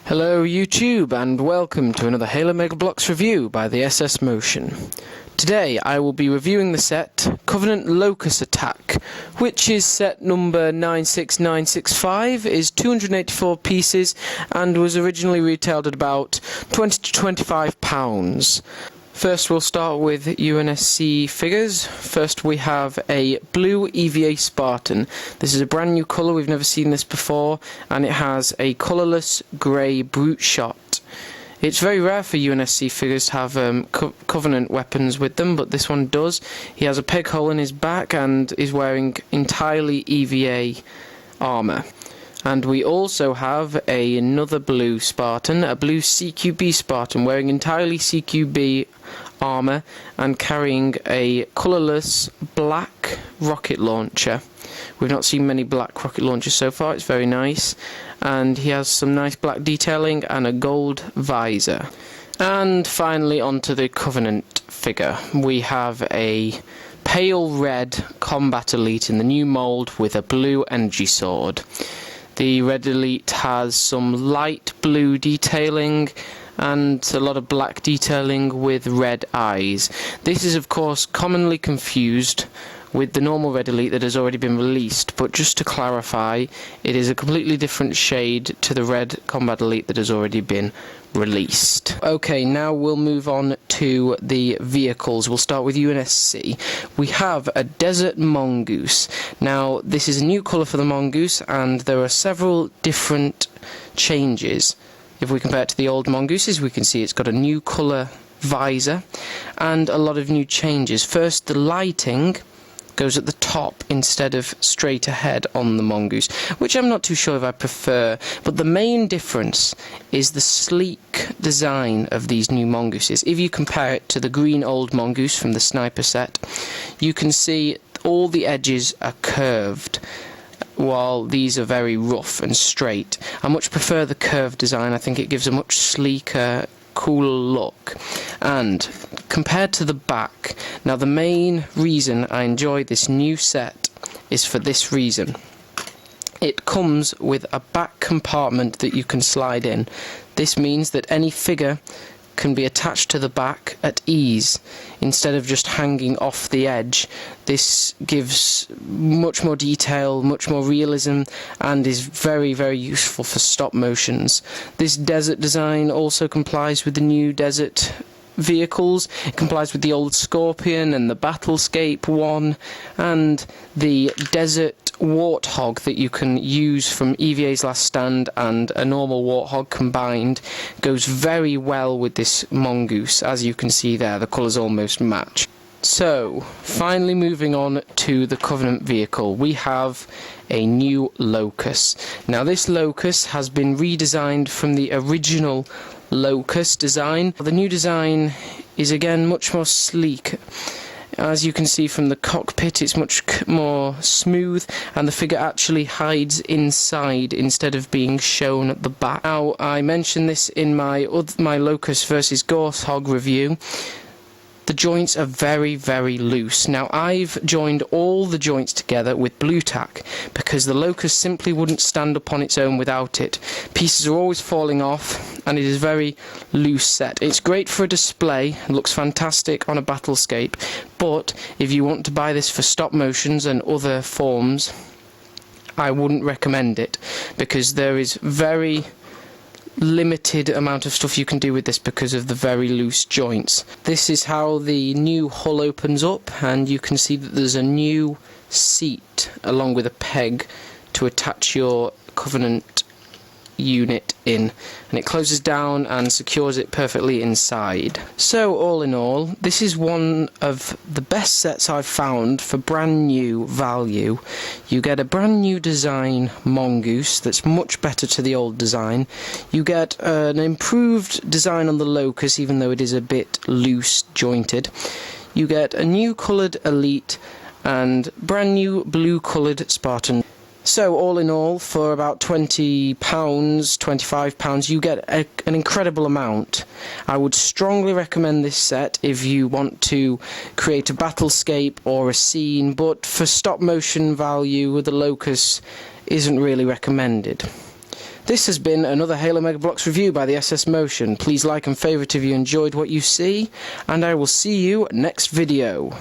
Hello YouTube and welcome to another Halo Mega Bloks review by TheSSMotion. Today I will be reviewing the set Covenant Locust Attack, which is set number 96965, is 284 pieces and was originally retailed at about £20 to £25. First we'll start with UNSC Figures. First we have a Blue EVA Spartan. This is a brand new colour, we've never seen this before, and it has a colourless grey brute shot. It's very rare for UNSC Figures to have Covenant weapons with them, but this one does. He has a peg hole in his back and is wearing entirely EVA armour. And we also have another Blue Spartan, a Blue CQB Spartan, wearing entirely CQB armour and carrying a colourless black rocket launcher. We've not seen many black rocket launchers so far, it's very nice. And he has some nice black detailing and a gold visor. And finally onto the Covenant figure. We have a pale red combat elite in the new mould with a blue energy sword. The Red Elite has some light blue detailing and a lot of black detailing with red eyes. This is of course commonly confused with the normal Red Elite that has already been released, but just to clarify, it is a completely different shade to the Red Combat Elite that has already been released. Okay, now we'll move on to the vehicles. We'll start with UNSC. We have a Desert Mongoose. Now, this is a new colour for the Mongoose, and there are several different changes. If we compare it to the old Mongooses, we can see it's got a new colour visor and a lot of new changes. First, the lighting goes at the top instead of straight ahead on the Mongoose, which I'm not too sure if I prefer, but the main difference is the sleek design of these new Mongooses. If you compare it to the green old Mongoose from the Sniper set, you can see all the edges are curved, while these are very rough and straight. I much prefer the curved design. I think it gives a much sleeker, cooler look. And compared to the back, now the main reason I enjoy this new set is for this reason. It comes with a back compartment that you can slide in. This means that any figure can be attached to the back at ease instead of just hanging off the edge. This gives much more detail, much more realism, and is very, very useful for stop motions. This desert design also complies with the new Desert Vehicles. It complies with the old Scorpion and the Battlescape one, and the Desert Warthog that you can use from EVA's Last Stand and a normal Warthog combined goes very well with this Mongoose. As you can see there, the colours almost match. So, finally moving on to the Covenant vehicle, we have a new Locust. Now this Locust has been redesigned from the original Locust design. The new design is again much more sleek. As you can see from the cockpit, it's much more smooth, and the figure actually hides inside instead of being shown at the back. Now, I mentioned this in my Locust versus Warthog review. The joints are very, very loose. Now, I've joined all the joints together with blue tack because the Locust simply wouldn't stand up on its own without it. Pieces are always falling off, and it is very loose set. It's great for a display, it looks fantastic on a battlescape, but if you want to buy this for stop motions and other forms, I wouldn't recommend it because there is very limited amount of stuff you can do with this because of the very loose joints. This is how the new hull opens up, and you can see that there's a new seat along with a peg to attach your Covenant unit in, and it closes down and secures it perfectly inside. So all in all, this is one of the best sets I've found for brand new value. You get a brand new design Mongoose that's much better to the old design. You get an improved design on the Locust, even though it is a bit loose jointed. You get a new coloured Elite and brand new blue coloured Spartan. So all in all, for about £20, £25, you get an incredible amount. I would strongly recommend this set if you want to create a battlescape or a scene, but for stop motion value, the Locust isn't really recommended. This has been another Halo Mega Bloks review by the TheSSMotion. Please like and favourite if you enjoyed what you see, and I will see you next video.